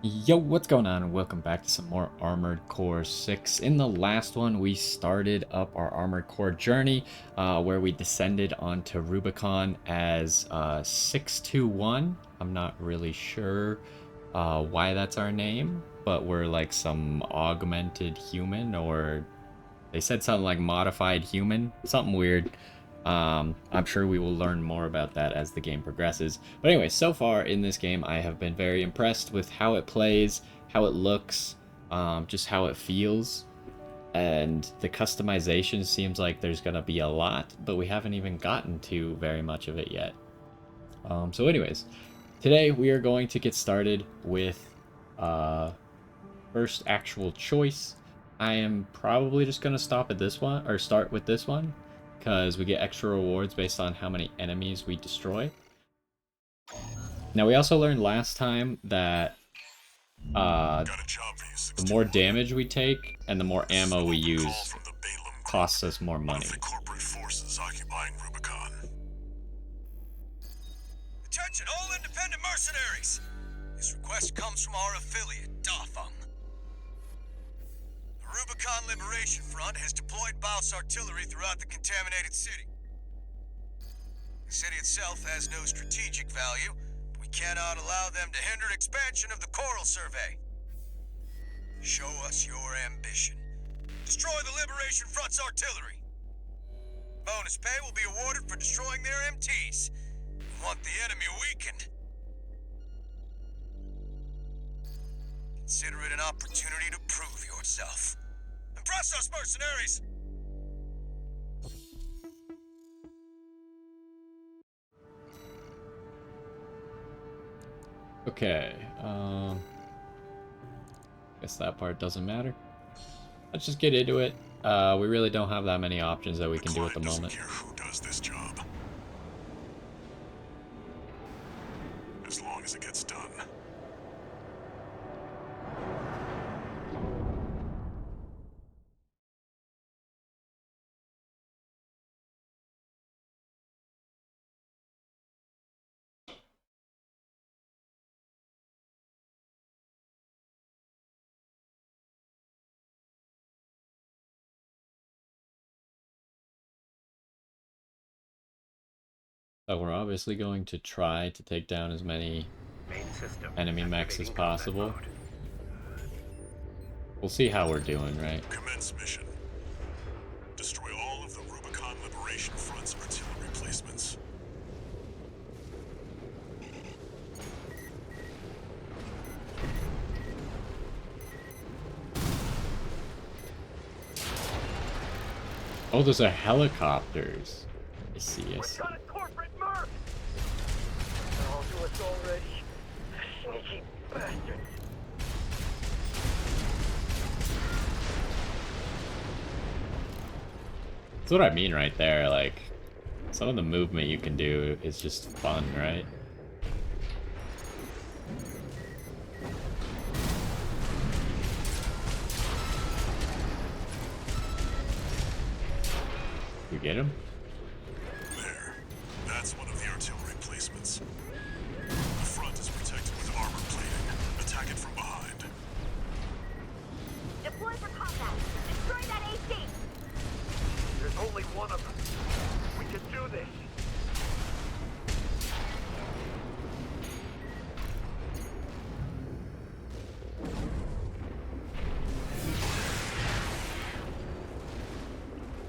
Yo, what's going on? And welcome back to some more Armored Core 6. In the last one, we started up our Armored Core journey, where we descended onto Rubicon as 621. I'm not really sure why that's our name, but we're like some augmented human, or they said something like modified human, something weird. I'm sure we will learn more about that as the game progresses. But anyway, so far in this game, I have been very impressed with how it plays, how it looks, just how it feels. And the customization seems like there's going to be a lot, but we haven't even gotten to very much of it yet. So anyways, today we are going to get started with first actual choice. I am probably just going to stop at this one, or start with this one, because we get extra rewards based on how many enemies we destroy. Now, we also learned last time that the more damage we take and the more ammo we use costs us more money. Corporate forces occupying Rubicon. Attention, all independent mercenaries! This request comes from our affiliate, Dafeng. The Rubicon Liberation Front has deployed Baus artillery throughout the contaminated city. The city itself has no strategic value, but we cannot allow them to hinder expansion of the Coral Survey. Show us your ambition. Destroy the Liberation Front's artillery. Bonus pay will be awarded for destroying their MTs. We want the enemy weakened. Consider it an opportunity to prove yourself. Impress us, mercenaries! Okay, guess that part doesn't matter. Let's just get into it. We really don't have that many options that we can do at the moment. Doesn't care who does this job, as long as it gets done. So we're obviously going to try to take down as many enemy mechs as possible. We'll see how we're doing, right? Commence mission. Destroy all of the Rubicon Liberation Front's artillery placements. Oh, those are helicopters. I see, I see. Got a corporate merc! They're all to us already. Sneaky bastards. That's what I mean right there, like, some of the movement you can do is just fun, right? You get him? There. That's one of the artillery placements. The front is protected with armor plating. Attack it from behind. Deploy for combat. Destroy that AC. There's only one of them. We can do this.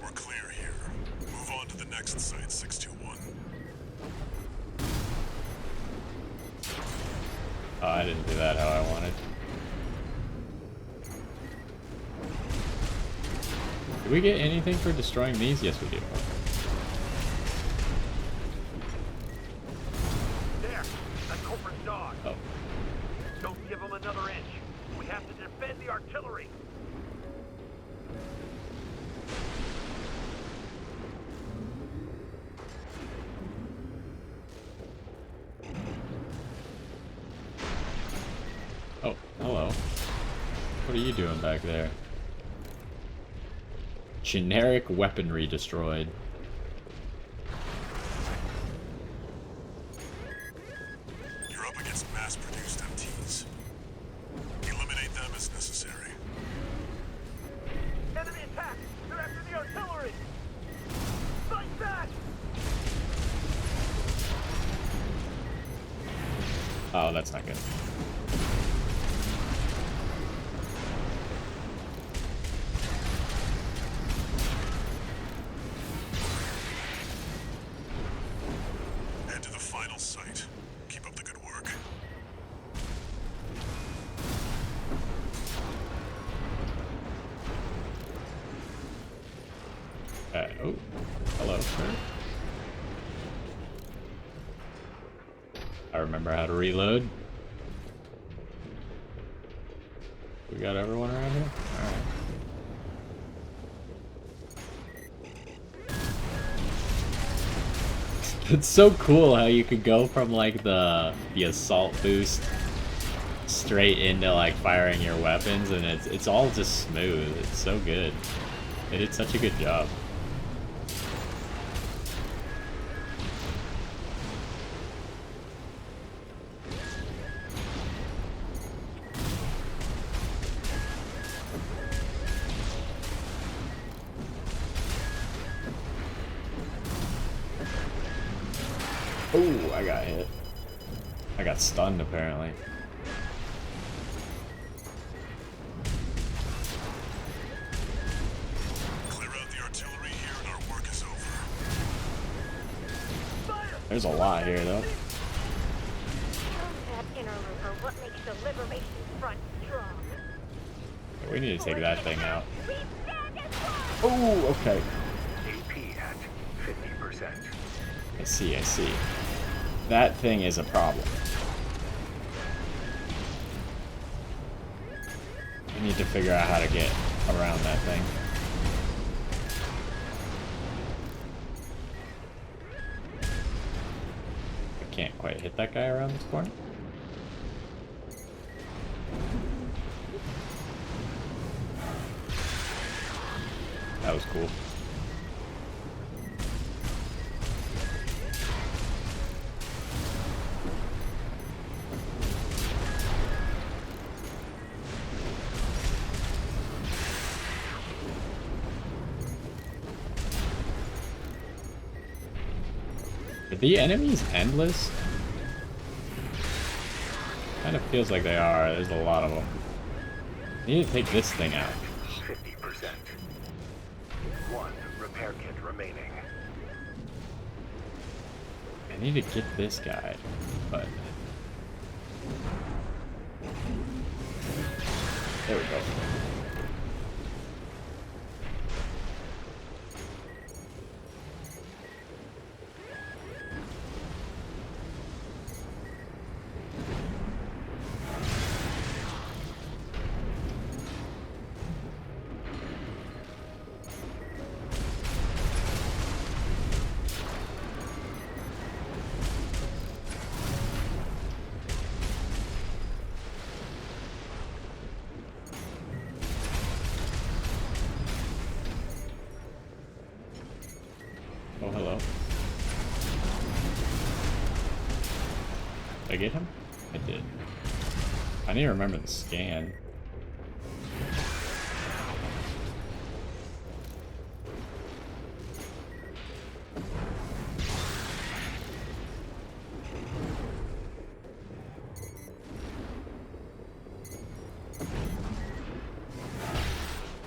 We're clear here. Move on to the next site, 621. Oh, I didn't do that how I wanted. Do we get anything for destroying these? Yes, we do. There. That corporate dog. Oh. Don't give them another inch. We have to defend the artillery. Oh, hello. What are you doing back there? Generic weaponry destroyed. You're up against mass-produced MTs. Oh, that's not good. Head to the final site. Keep up the good work. Oh, hello, sir. I remember how to reload. We got everyone around here? Alright. It's so cool how you could go from like the assault boost straight into like firing your weapons, and it's all just smooth. It's so good. They did such a good job. Oh, I got hit. I got stunned apparently. Clear out the artillery here and our work is over. There's a lot here though. That inner loop are what makes the Liberation Front strong. We need to take that thing out. We stand as one! Oh, okay. AP at 50%. I see, I see. That thing is a problem. We need to figure out how to get around that thing. I can't quite hit that guy around this corner. That was cool. Are the enemies endless? Kind of feels like they are. There's a lot of them. I need to take this thing out. 50%. One repair kit remaining. I need to get this guy, but... There we go. Oh, hello. Did I get him? I did. I need to remember the scan.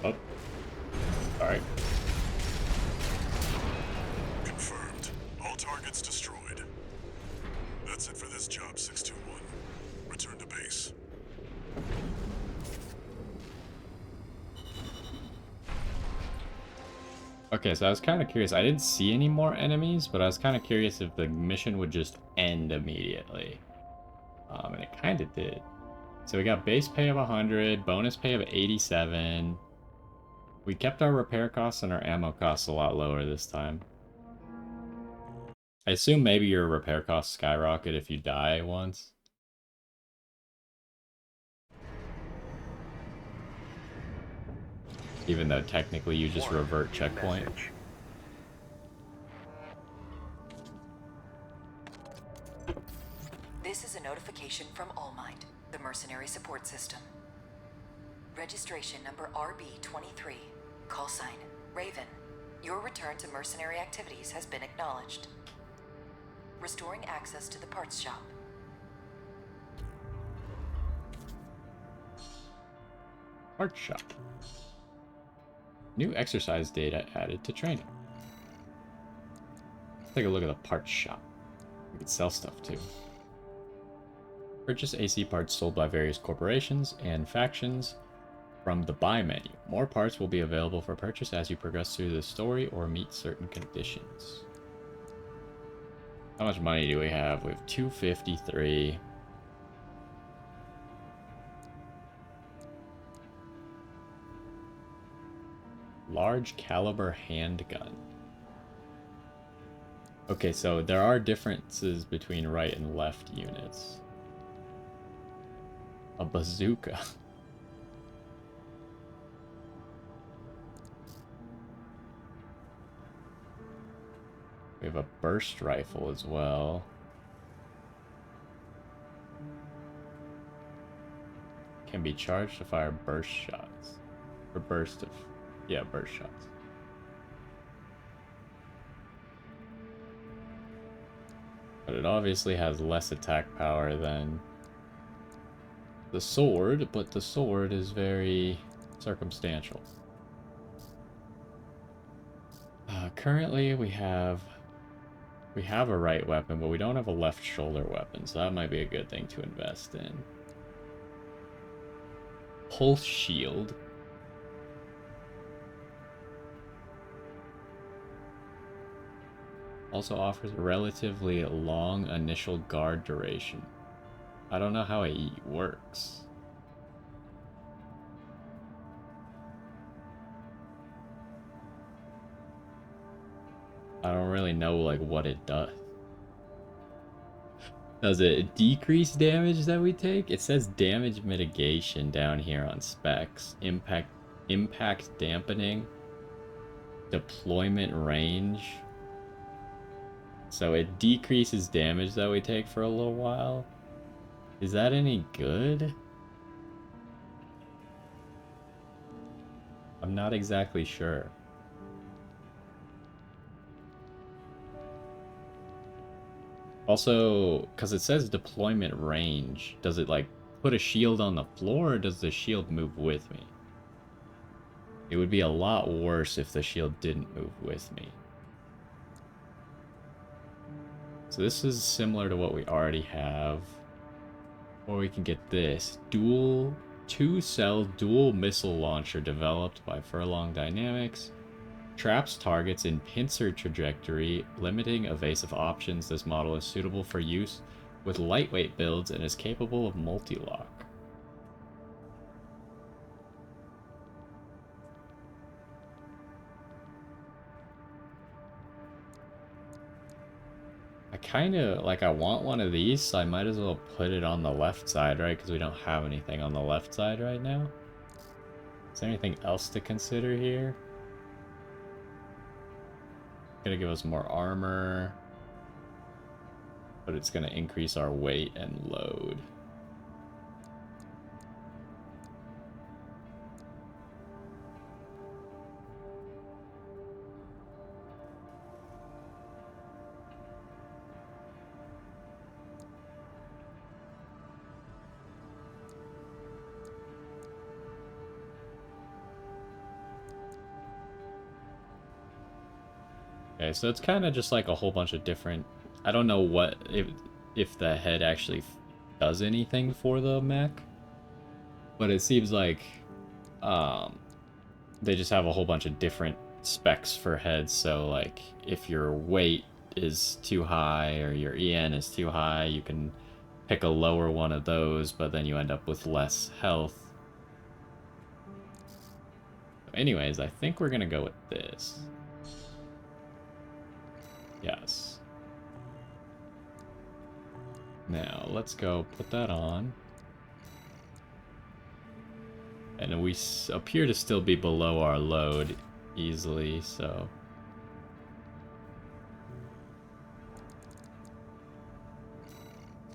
Oh. Alright. Confirmed. All targets destroyed. That's it for this job, 621. Return to base. Okay, so I was kind of curious. I didn't see any more enemies, but I was kind of curious if the mission would just end immediately. And it kind of did. So we got base pay of 100, bonus pay of 87. We kept our repair costs and our ammo costs a lot lower this time. I assume maybe your repair costs skyrocket if you die once. Even though technically you just revert checkpoint. Message. This is a notification from All Might, the Mercenary support system. Registration number RB23. Call sign Raven. Your return to mercenary activities has been acknowledged. Restoring access to the parts shop. Parts shop. New exercise data added to training. Let's take a look at the parts shop. We can sell stuff too. Purchase AC parts sold by various corporations and factions from the buy menu. More parts will be available for purchase as you progress through the story or meet certain conditions. How much money do we have? We have 253. Large caliber handgun. Okay, so there are differences between right and left units. A bazooka. We have a burst rifle as well. Can be charged to fire burst shots. Or burst of... yeah, burst shots. But it obviously has less attack power than the sword, but the sword is very circumstantial. Currently we have a right weapon, but we don't have a left shoulder weapon, so that might be a good thing to invest in. Pulse shield. Also offers a relatively long initial guard duration. I don't know how it works. I don't really know like what it does. Does it decrease damage that we take? It says damage mitigation down here on specs. Impact dampening. Deployment range. So it decreases damage that we take for a little while. Is that any good? I'm not exactly sure. Also, because it says deployment range, does it like put a shield on the floor or does the shield move with me? It would be a lot worse if the shield didn't move with me. So this is similar to what we already have. Or we can get this. Two-cell dual missile launcher developed by Furlong Dynamics. Traps targets in pincer trajectory, limiting evasive options. This model is suitable for use with lightweight builds and is capable of multi-lock. I kind of, like, I want one of these, so I might as well put it on the left side, right? Because we don't have anything on the left side right now. Is there anything else to consider here? Gonna give us more armor, but it's gonna increase our weight and load. Okay, so it's kind of just like a whole bunch of different... I don't know what... if the head actually does anything for the mech. But it seems like... they just have a whole bunch of different specs for heads. So, like, if your weight is too high or your EN is too high, you can pick a lower one of those, but then you end up with less health. Anyways, I think we're gonna go with this. Yes. Now, let's go put that on. And we appear to still be below our load easily, so...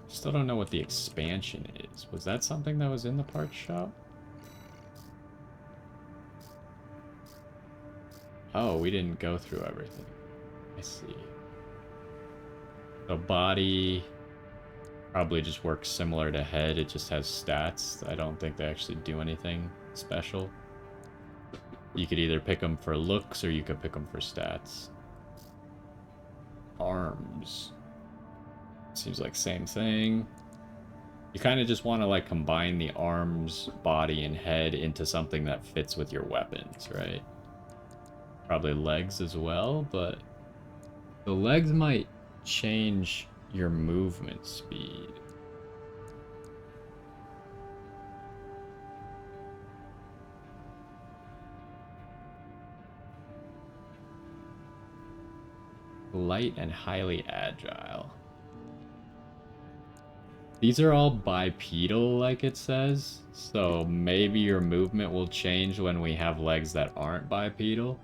Still don't know what the expansion is. Was that something that was in the parts shop? Oh, we didn't go through everything. I see. So body, Probably just works similar to head, it just has stats. I don't think they actually do anything special. You could either pick them for looks or you could pick them for stats. Arms. Seems like same thing. You kind of just want to like combine the arms, body, and head into something that fits with your weapons, right? Probably legs as well, but the legs might change your movement speed. Light and highly agile. These are all bipedal, like it says, so maybe your movement will change when we have legs that aren't bipedal.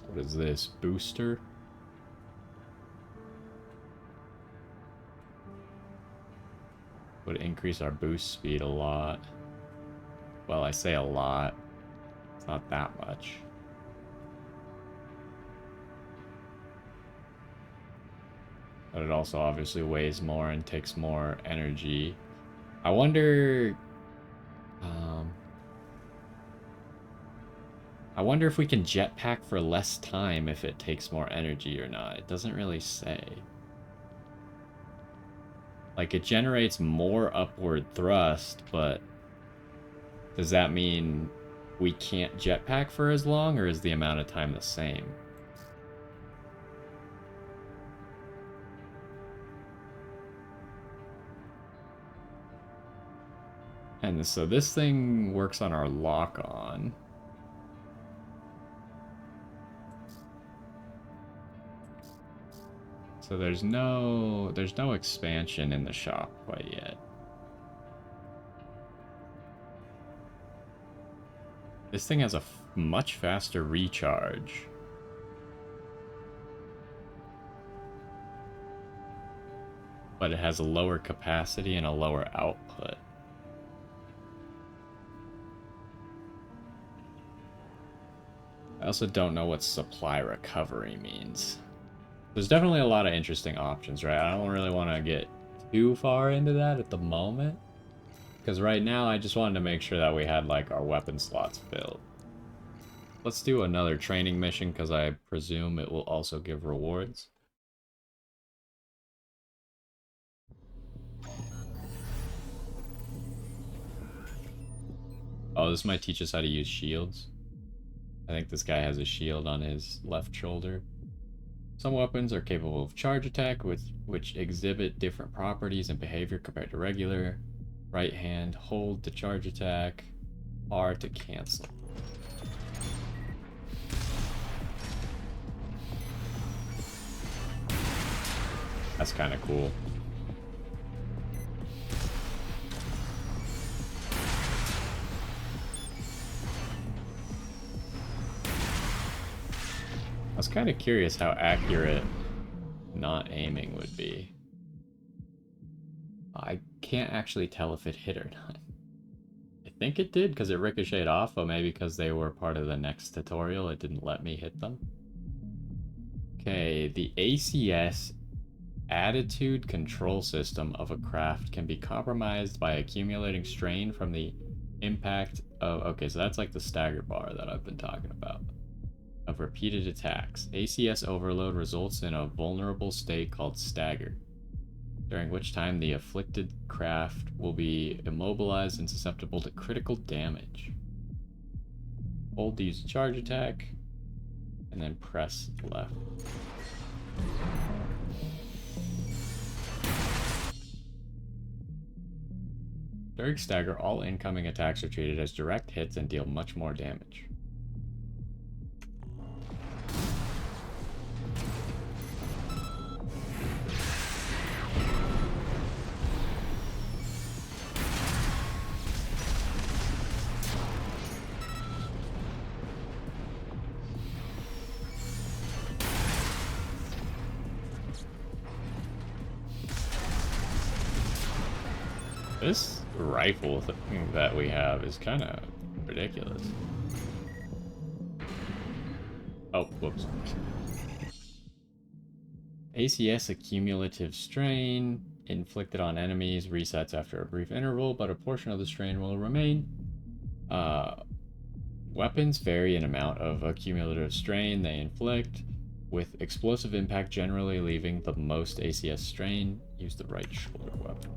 What is this? Booster? Would increase our boost speed a lot. Well, I say a lot. It's not that much. But it also obviously weighs more and takes more energy. I wonder... I wonder if we can jetpack for less time if it takes more energy or not. It doesn't really say. Like, it generates more upward thrust, but does that mean we can't jetpack for as long, or is the amount of time the same? And so this thing works on our lock-on. So there's no expansion in the shop quite yet. This thing has a much faster recharge. But it has a lower capacity and a lower output. I also don't know what supply recovery means. There's definitely a lot of interesting options, right? I don't really want to get too far into that at the moment. Because right now, I just wanted to make sure that we had, like, our weapon slots filled. Let's do another training mission, because I presume it will also give rewards. Oh, this might teach us how to use shields. I think this guy has a shield on his left shoulder. Some weapons are capable of charge attack, which exhibit different properties and behavior compared to regular. Right hand, hold to charge attack, R to cancel. That's kind of cool. I was kind of curious how accurate not aiming would be. I can't actually tell if it hit or not. I think it did because it ricocheted off, but maybe because they were part of the next tutorial, it didn't let me hit them. Okay, the ACS attitude control system of a craft can be compromised by accumulating strain from the impact of... Okay, so that's like the stagger bar that I've been talking about. Of repeated attacks. ACS overload results in a vulnerable state called stagger, during which time the afflicted craft will be immobilized and susceptible to critical damage. Hold to use a charge attack, and then press left. During stagger, all incoming attacks are treated as direct hits and deal much more damage. This rifle thing that we have is kind of ridiculous. Oh, whoops. ACS accumulative strain inflicted on enemies resets after a brief interval, but a portion of the strain will remain. Weapons vary in amount of accumulative strain they inflict, with explosive impact generally leaving the most ACS strain. Use the right shoulder weapon.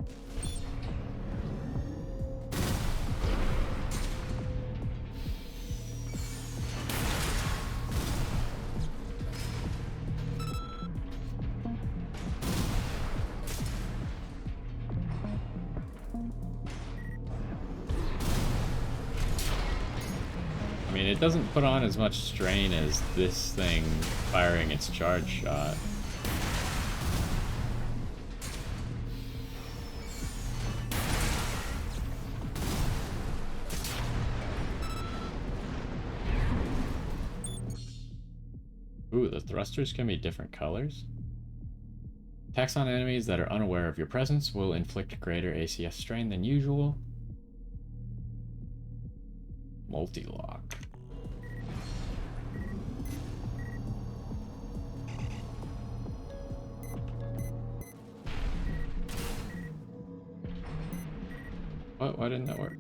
I mean, it doesn't put on as much strain as this thing firing its charge shot. Ooh, the thrusters can be different colors. Attacks on enemies that are unaware of your presence will inflict greater ACS strain than usual. Multi-lock. What? Why didn't that work?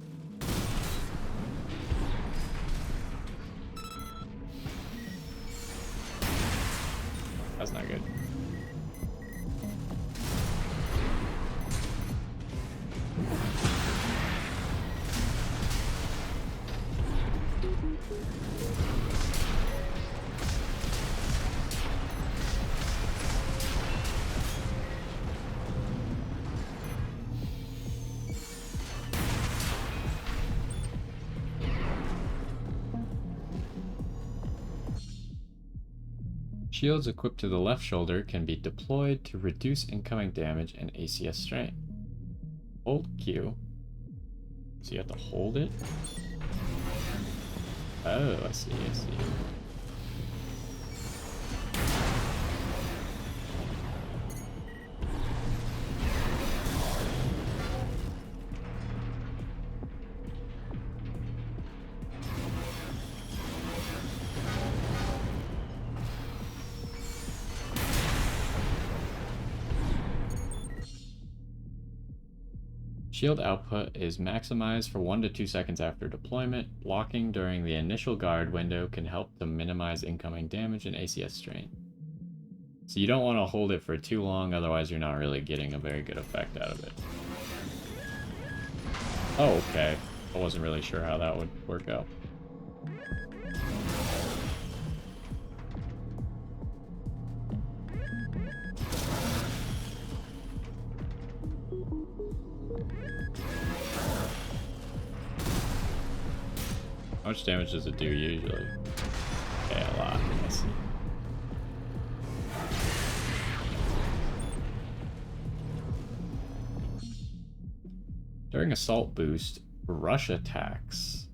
That's not good. Shields equipped to the left shoulder can be deployed to reduce incoming damage and ACS strain. Hold Q. So you have to hold it? Oh, I see, I see. Shield output is maximized for 1 to 2 seconds after deployment. Blocking during the initial guard window can help to minimize incoming damage and ACS strain. So you don't want to hold it for too long, otherwise you're not really getting a very good effect out of it. Oh, okay. I wasn't really sure how that would work out. How much damage does it do usually? Okay, a lot. I see. During assault boost, rush attacks.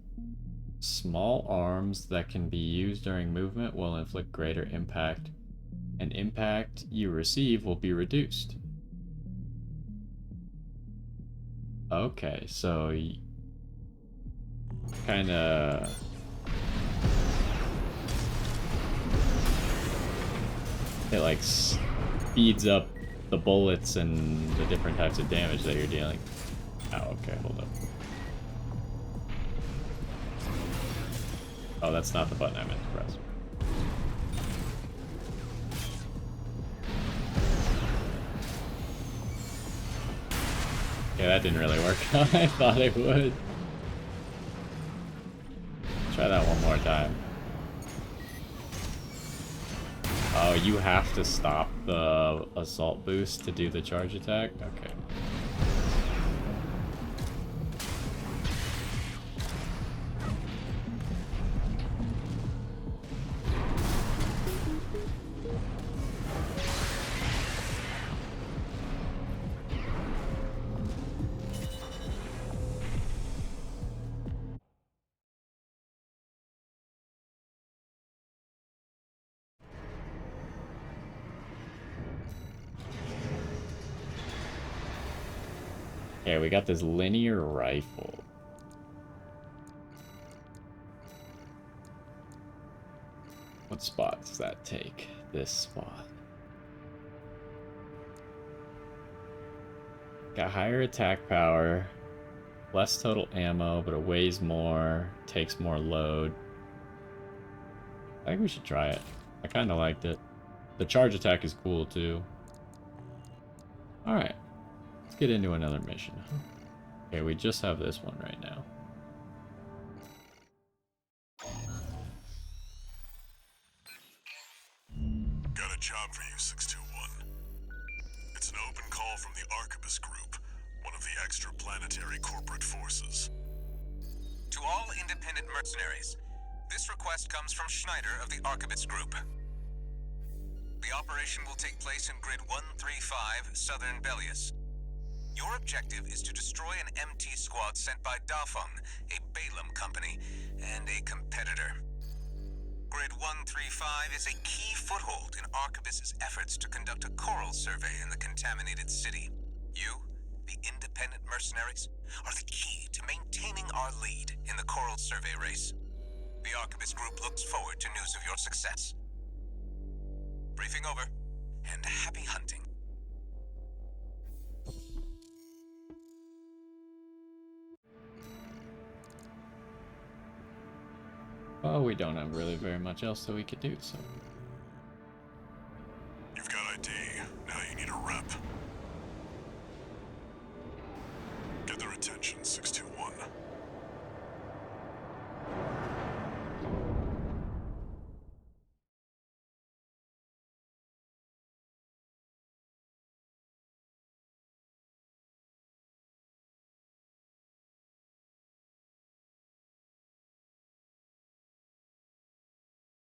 Small arms that can be used during movement will inflict greater impact, and impact you receive will be reduced. Okay, so kind of it like speeds up the bullets and the different types of damage that you're dealing. Oh, okay, hold up. Oh, that's not the button I meant to press. Okay, that didn't really work out. I thought it would. Try that one more time. Oh, you have to stop the assault boost to do the charge attack? Okay. Okay, we got this linear rifle. What spot does that take? This spot. Got higher attack power, less total ammo, but it weighs more, takes more load. I think we should try it. I kind of liked it. The charge attack is cool too. Alright, let's get into another mission. Okay, we just have this one right now. Got a job for you, 621. It's an open call from the Arquebus Group, one of the extraplanetary corporate forces. To all independent mercenaries, this request comes from Schneider of the Arquebus Group. The operation will take place in Grid 135, Southern Belius. Your objective is to destroy an MT squad sent by Dafeng, a Balaam company, and a competitor. Grid 135 is a key foothold in Arquebus's efforts to conduct a coral survey in the contaminated city. You, the independent mercenaries, are the key to maintaining our lead in the coral survey race. The Arquebus Group looks forward to news of your success. Briefing over, and happy hunting. Well, we don't have really very much else that we could do, so... You've got ID. Now you need a rep. Get their attention, 621.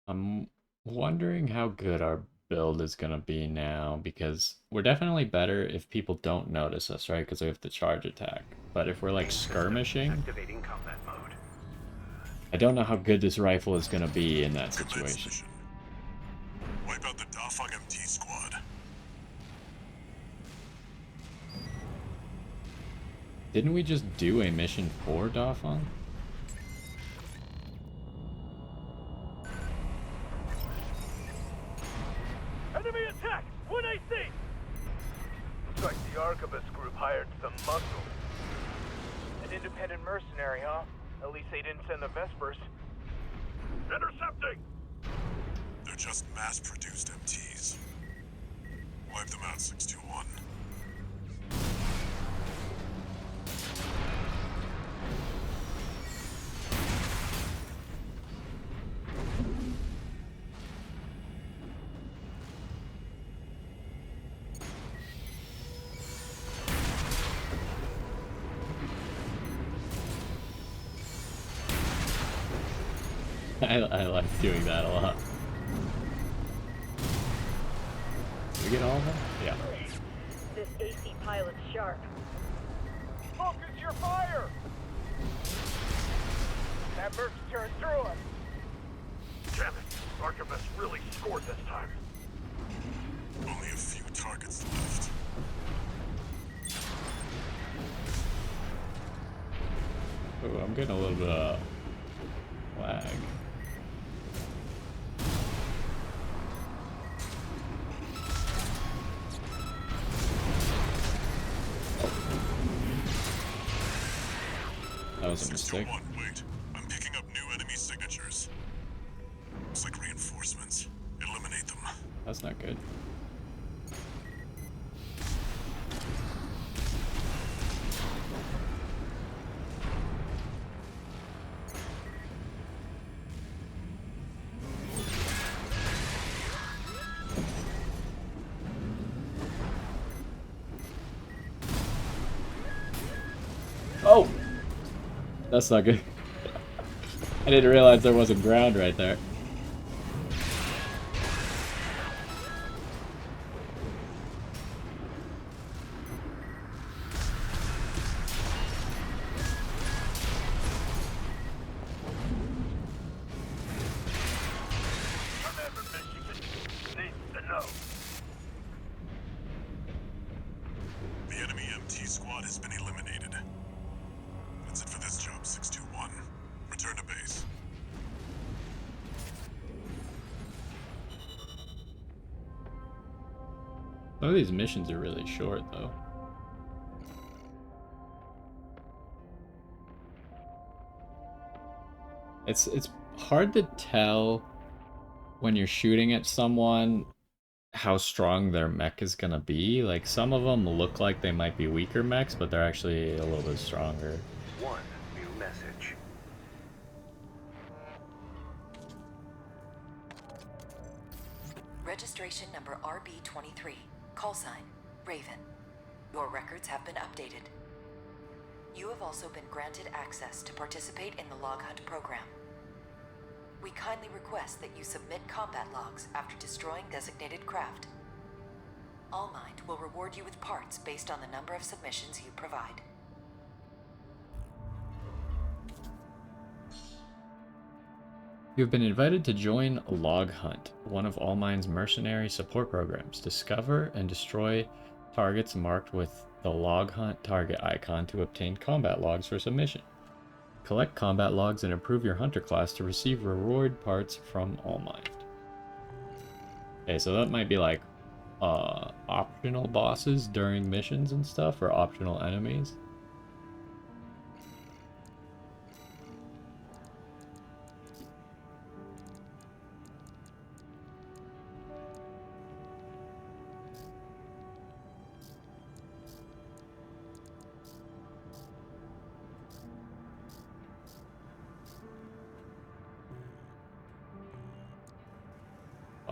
I'm wondering how good our build is gonna be now, because we're definitely better if people don't notice us, right? Because we have the charge attack. But if we're like skirmishing, Activating combat mode. I don't know how good this rifle is gonna be in that Commence situation. mission. Wipe out the Dafeng MT squad. Didn't we just do a mission for Dafeng? Enemy attack! 1 AC! Looks like the Arquebus Group hired some muscle. An independent mercenary, huh? At least they didn't send the Vespers. Intercepting! They're just mass-produced MTs. Wipe them out, 621. I like doing that a lot. Did we get all of them? Yeah. This AC pilot's sharp. Focus your fire! That merc turned through us. Damn it! Arquebus really scored this time. Only a few targets left. Ooh, I'm getting a little bit of lag. That was a mistake. 621, wait. I'm picking up new enemy signatures. Looks like reinforcements. Eliminate them. That's not good. Oh! That's not good. I didn't realize there wasn't ground right there. Remember, Michigan needs to know. The enemy MT squad has been eliminated. That's it for this job, 621. Return to base. Some of these missions are really short, though. It's hard to tell when you're shooting at someone how strong their mech is gonna be. Like, some of them look like they might be weaker mechs, but they're actually a little bit stronger. One new message. Registration number RB23. Call sign, Raven. Your records have been updated. You have also been granted access to participate in the log hunt program. We kindly request that you submit combat logs after destroying designated craft. All Mind will reward you with parts based on the number of submissions you provide. You have been invited to join Log Hunt, one of All Mind's mercenary support programs. Discover and destroy targets marked with the Log Hunt target icon to obtain combat logs for submission. Collect combat logs and improve your hunter class to receive reward parts from All Mind. Okay, so that might be like optional bosses during missions and stuff, or optional enemies.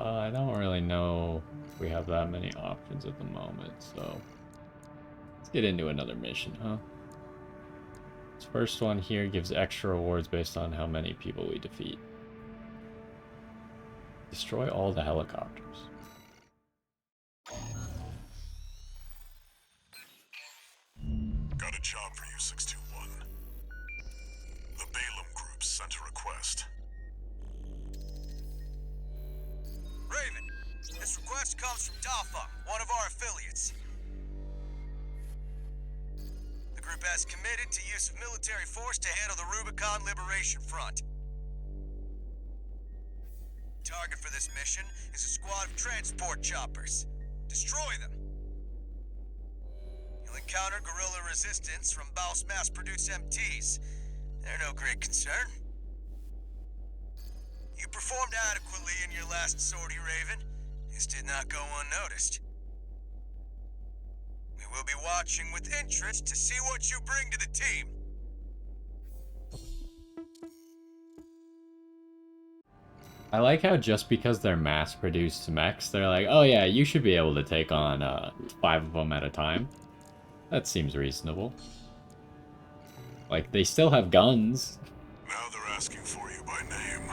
I don't really know if we have that many options at the moment, so let's get into another mission, huh? This first one here gives extra rewards based on how many people we defeat. Destroy all the helicopters. Got a job for you, 621. The Balaam Group sent a request. Raven, this request comes from Dafa, one of our affiliates. The group has committed to use of military force to handle the Rubicon Liberation Front. Target for this mission is a squad of transport choppers. Destroy them. You'll encounter guerrilla resistance from Baus mass-produced MTs. They're no great concern. You performed adequately in your last sortie, Raven. This did not go unnoticed. We will be watching with interest to see what you bring to the team. I like how just because they're mass-produced mechs, they're like, oh yeah, you should be able to take on 5 of them at a time. That seems reasonable. Like, they still have guns. Now they're asking for you by name.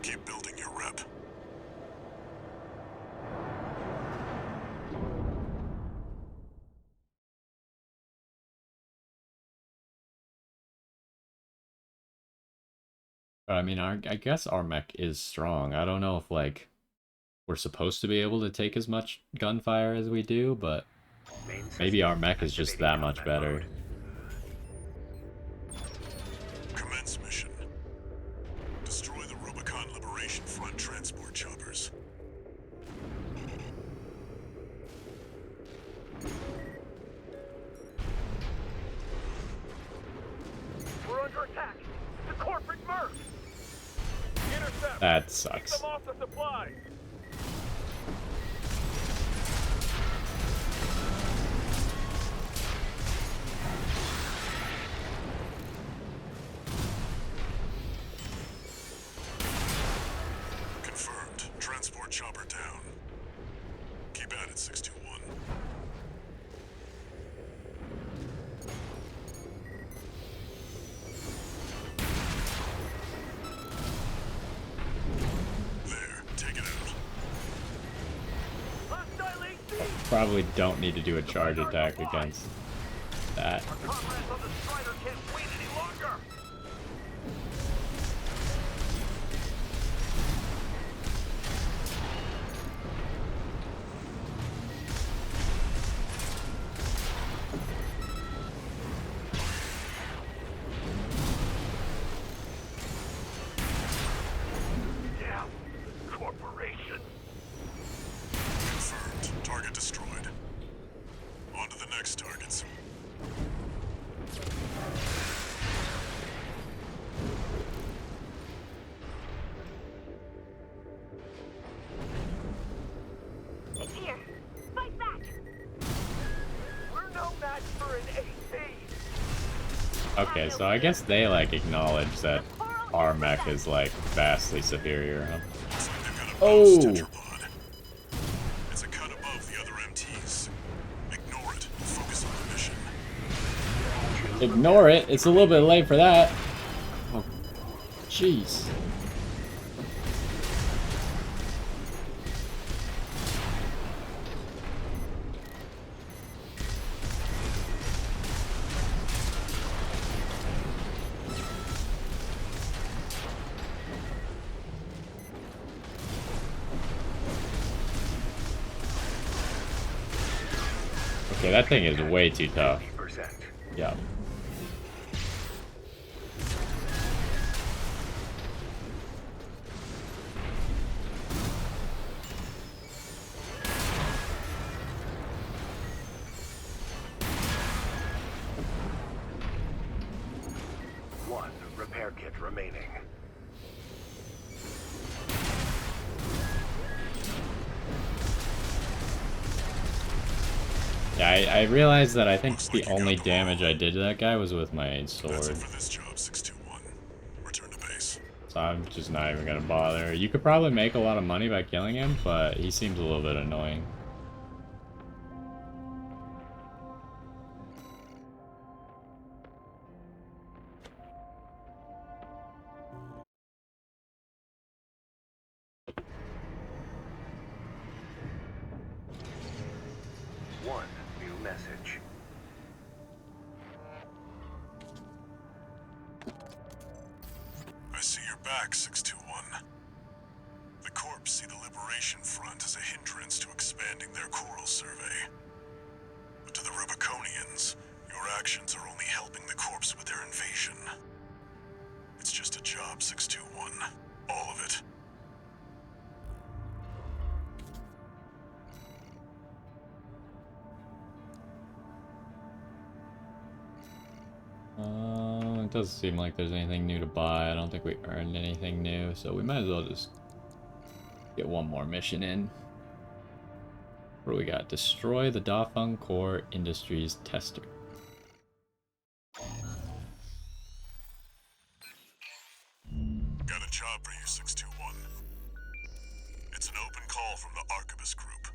Keep building your rep. I mean, I guess our mech is strong. I don't know if, like, we're supposed to be able to take as much gunfire as we do, but maybe our mech is just that much better. Commence mission. Destroy the Rubicon Liberation Front transport choppers. We're under attack. The corporate merc. Intercept. That Keep sucks. them off the supplies. Confirmed. Transport chopper down. Keep at it, 621. There, take it out. Hostile AC. Probably don't need to do a charge attack against that. Our comrades on the Strider can't wait any longer. Yeah, corporation. Confirmed. Target destroyed. On to the next targets. no match for an AC. Okay, so I guess they like acknowledge that our mech is like vastly superior, huh? They've got a Oh. mouse tetrapod. It's a cut above the other MTs. Ignore it. Focus on the mission. Ignore it. It's a little bit late for that. Oh, jeez. Okay, that thing is way too tough. 50%. Yeah. One repair kit remaining. Yeah, I realized that I think the only damage I did to that guy was with my sword. That's it for this job, 621. Return to base. So I'm just not even gonna bother. You could probably make a lot of money by killing him, but he seems a little bit annoying. One new message. I see you're back, 621. The Corps see the Liberation Front as a hindrance to expanding their coral survey. But to the Rubiconians, your actions are only helping the Corps with their invasion. It's just a job, 621. All of it. It doesn't seem like there's anything new to buy. I don't think we earned anything new, so we might as well just get one more mission in. What do we got? Destroy the Dafeng Core Industries tester. Got a job for you, 621. It's an open call from the Arquebus Group.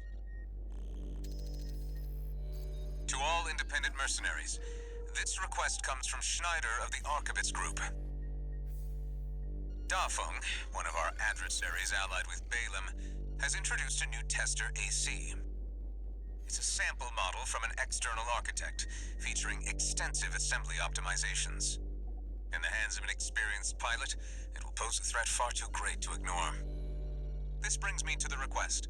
To all independent mercenaries, this request comes from Schneider of the Arquebus Group. Dafeng, one of our adversaries allied with Balaam, has introduced a new tester AC. It's a sample model from an external architect, featuring extensive assembly optimizations. In the hands of an experienced pilot, it will pose a threat far too great to ignore. This brings me to the request.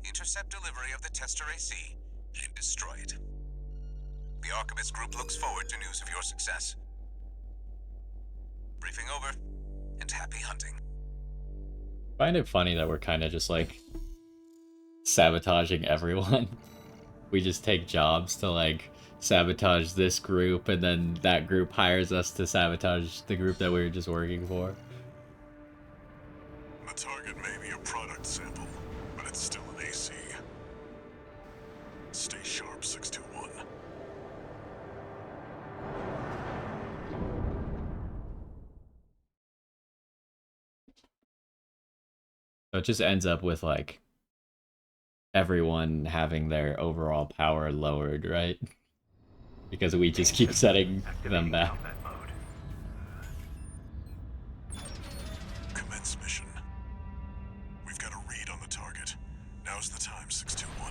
Intercept delivery of the tester AC and destroy it. The Arquebus Group looks forward to news of your success. Briefing over, and happy hunting. Find it funny that we're kind of just like sabotaging everyone. We just take jobs to like sabotage this group, and then that group hires us to sabotage the group that we were just working for. The target may be a product sample, but it's still an AC. Stay sharp, 621. So it just ends up with like everyone having their overall power lowered, right? Because we just keep setting them back. Combat mode. Commence mission. We've got a read on the target. Now's the time, 621.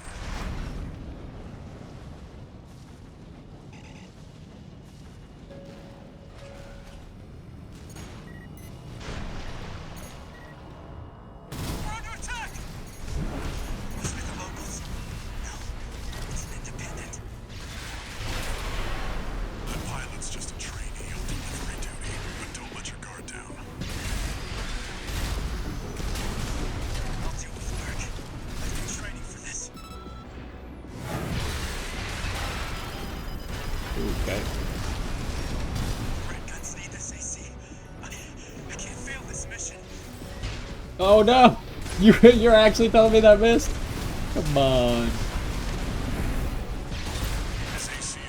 We're under attack! Must be the locals. No, it's an independent. That pilot's just a trainee on delivery duty, but don't let your guard down. I'll deal with work. I've been training for this. Okay. Red guns need this AC. I can't fail this mission. Oh no! You're actually telling me that missed? Come on. This AC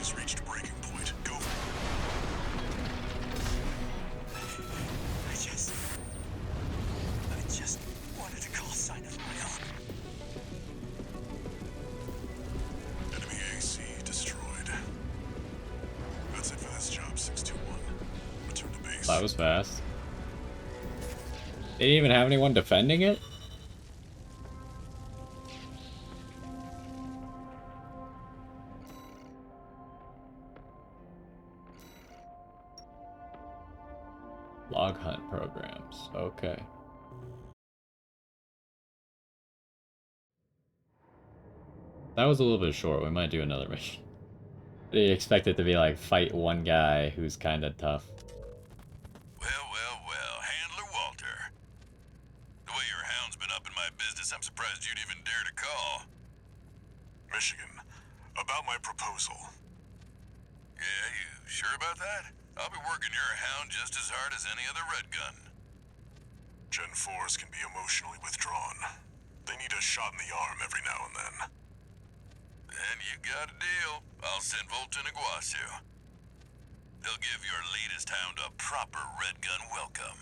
that was fast. They didn't even have anyone defending it? Log hunt programs. Okay. That was a little bit short. We might do another mission. They expect it to be like fight one guy who's kind of tough. Well, Handler Walter. The way your hound's been up in my business, I'm surprised you'd even dare to call. Michigan, about my proposal. Yeah, you sure about that? I'll be working your hound just as hard as any other red gun. Gen 4s can be emotionally withdrawn. They need a shot in the arm every now and then. Then you got a deal. I'll send Volta and Iguazu. They'll give your latest hound a proper red gun welcome.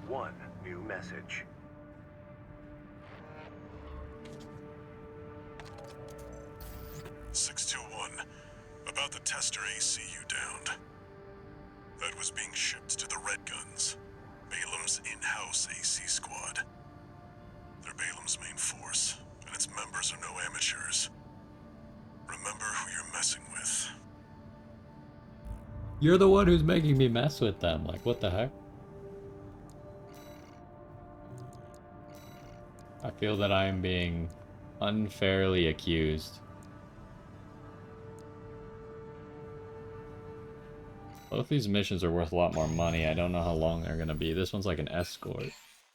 One new message. About the tester AC you downed. That was being shipped to the Red Guns, Balam's in-house AC squad. They're Balam's main force, and its members are no amateurs. Remember who you're messing with. You're the one who's making me mess with them. Like, what the heck? I feel that I am being unfairly accused. Both these missions are worth a lot more money. I don't know how long they're gonna be. This one's like an escort,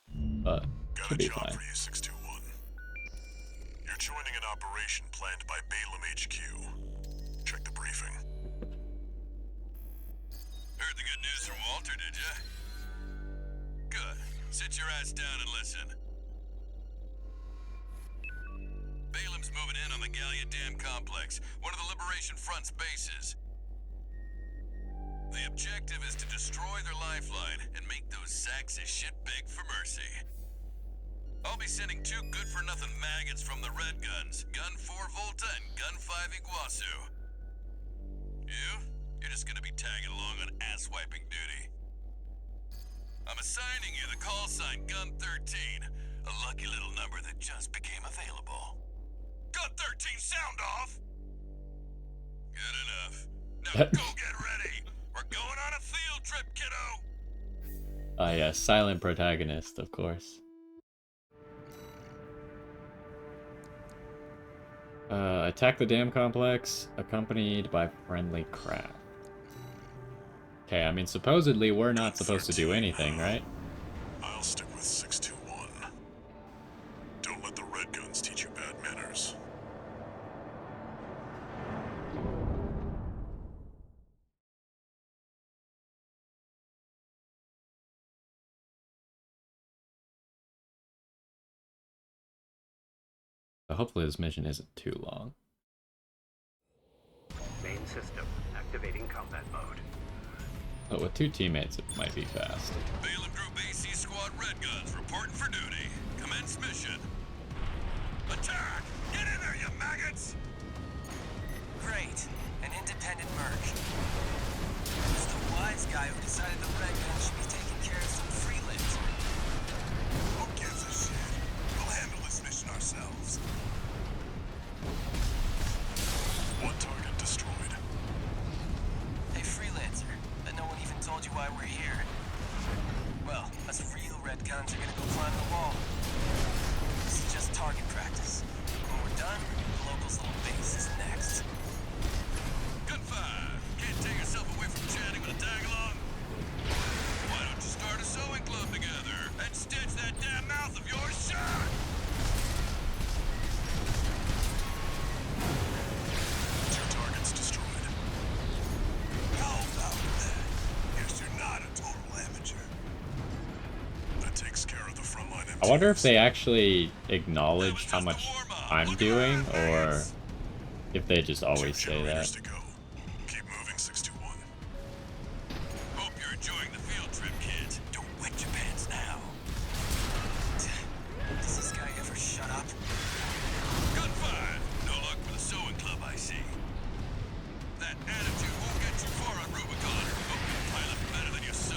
but should be fine. For you, 621. You're joining an operation planned by Balam HQ. Check the briefing. Heard the good news from Walter, did ya? Good. Sit your ass down and listen. Balam's moving in on the Gallia Dam complex, one of the Liberation Front's bases. The objective is to destroy their lifeline and make those sacks of shit beg for mercy. I'll be sending 2 good-for-nothing maggots from the Red Guns, Gun 4 Volta and Gun 5 Iguazu. You're just gonna be tagging along on ass-wiping duty. I'm assigning you the call sign Gun 13, a lucky little number that just became available. Gun 13, sound off! Good enough. Now go get ready! We're going on a field trip, kiddo! Ah, yeah, silent protagonist, of course. Attack the dam complex, accompanied by friendly craft. Okay, I mean, supposedly we're not supposed to do anything, right? I'll stick with 621. Don't let the Red Guns teach you bad manners. Hopefully this mission isn't too long. Main system activating combat mode. But with 2 teammates, it might be fast. Balam Group AC Squad Red Guns reporting for duty. Commence mission. Attack! Get in there, you maggots! Great. An independent merc. Who's the wise guy who decided the Red Guns should be taking care of some freelancer? Who gives a shit? We'll handle this mission ourselves. One target destroyed. Hey, freelancer. Bet no one even told you why we're here. Well, us real Red Guns are gonna go climb the wall. This is just target practice. When we're done, the locals' little base is next. Gun 5. Can't take yourself away from chatting with a tag-along? Why don't you start a sewing club together and stitch that damn mouth of yours shut? Two targets destroyed. How about that? Guess you're not a total amateur. That takes care of the frontline. I wonder if they actually acknowledge how much I'm doing, or if they just always say that. Keep moving, 621. Hope you're enjoying the field trip, kids. Don't wet your pants now. Does this guy ever shut up? Gunfire! No luck for the sewing club, I see. That attitude won't get you far on Rubicon. Hope you pilot better than you sew.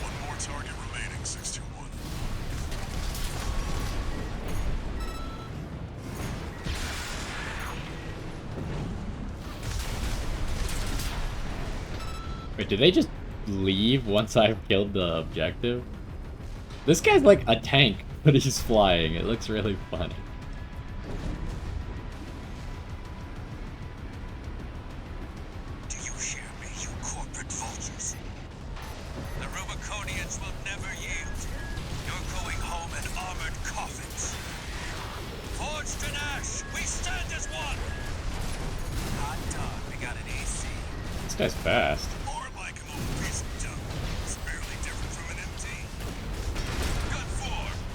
One more target remaining, 621. Wait, did they just leave once I've killed the objective? This guy's like a tank, but he's flying. It looks really funny. Do you hear me, you corporate vultures? The Rubiconians will never yield. You're going home in armored coffins. Forged in ash, we stand as one! Hot dog, we got an AC. This guy's fast. Or like an old piece of junk. It's barely different from an MT. Gun 4,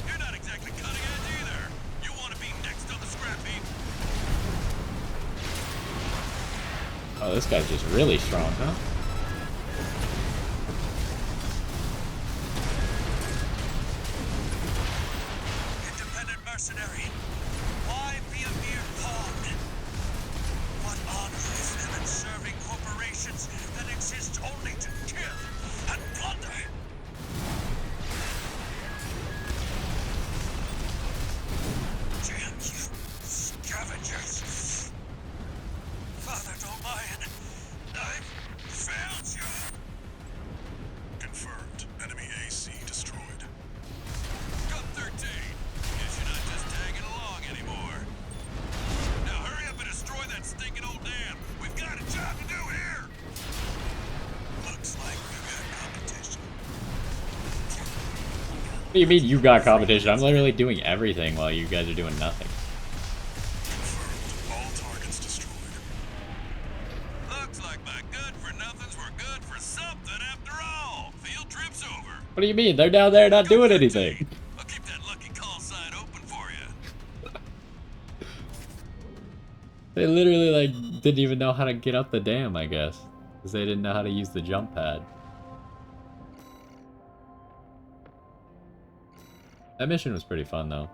you're not exactly cutting edge either. You want to be next on the scrap heap? Oh, this guy's just really strong, huh? Independent mercenary. Why be a mere pawn? What honor is there in serving corporations that exist only to kill and plunder? Damn you, scavengers! Father Dolmayan, I've failed you! Confirmed. Enemy AC destroyed. Gun 13! Guess you're not just tagging along anymore. Now hurry up and destroy that stinking old dam! We've got a job to do here! Looks like we've got competition. What do you mean you got competition? I'm literally doing everything while you guys are doing nothing. Confirmed. All targets destroyed. Looks like my good-for-nothings were good for something after all. Field trip's over. What do you mean? They're down there not doing anything. I'll keep that lucky call sign open for you. They literally like didn't even know how to get up the dam, I guess. Because they didn't know how to use the jump pad. That mission was pretty fun though.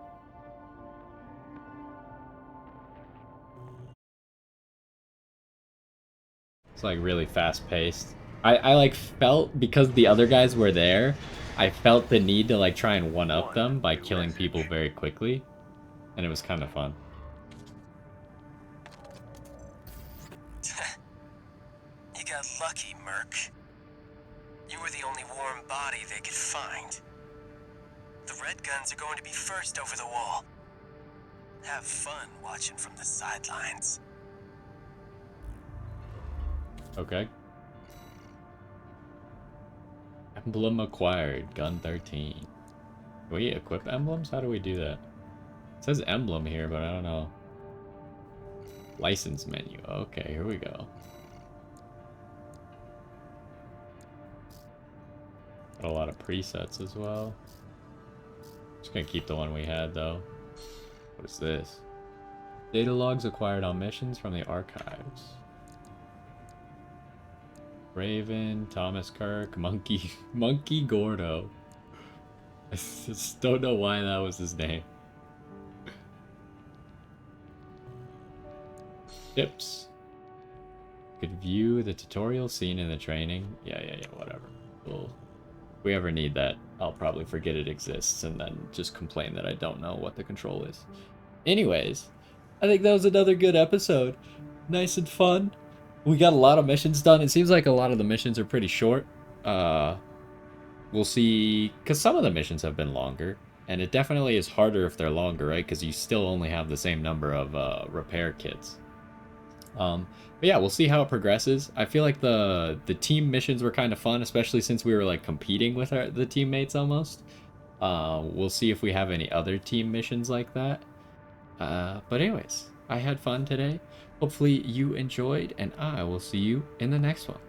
It's like really fast paced. I like felt, because the other guys were there, I felt the need to like try and one up them by killing people very quickly. And it was kind of fun. You got lucky, Merc. You were the only warm body they could find. The Red Guns are going to be first over the wall. Have fun watching from the sidelines. Okay. Emblem acquired, gun 13. Can we equip emblems? How do we do that? It says emblem here, but I don't know. License menu. Okay, here we go. Got a lot of presets as well. Just gonna keep the one we had though. What is this? Data logs acquired on missions from the archives. Raven, Thomas Kirk, Monkey Gordo. I just don't know why that was his name. Tips. Could view the tutorial scene in the training. Yeah, whatever. Cool. If we ever need that, I'll probably forget it exists and then just complain that I don't know what the control is. Anyways, I think that was another good episode. Nice and fun. We got a lot of missions done. It seems like a lot of the missions are pretty short. We'll see, because some of the missions have been longer, and it definitely is harder if they're longer, right? Because you still only have the same number of repair kits. But yeah, we'll see how it progresses. I feel like the team missions were kind of fun, especially since we were like competing with the teammates almost. We'll see if we have any other team missions like that. But anyways, I had fun today. Hopefully you enjoyed, and I will see you in the next one.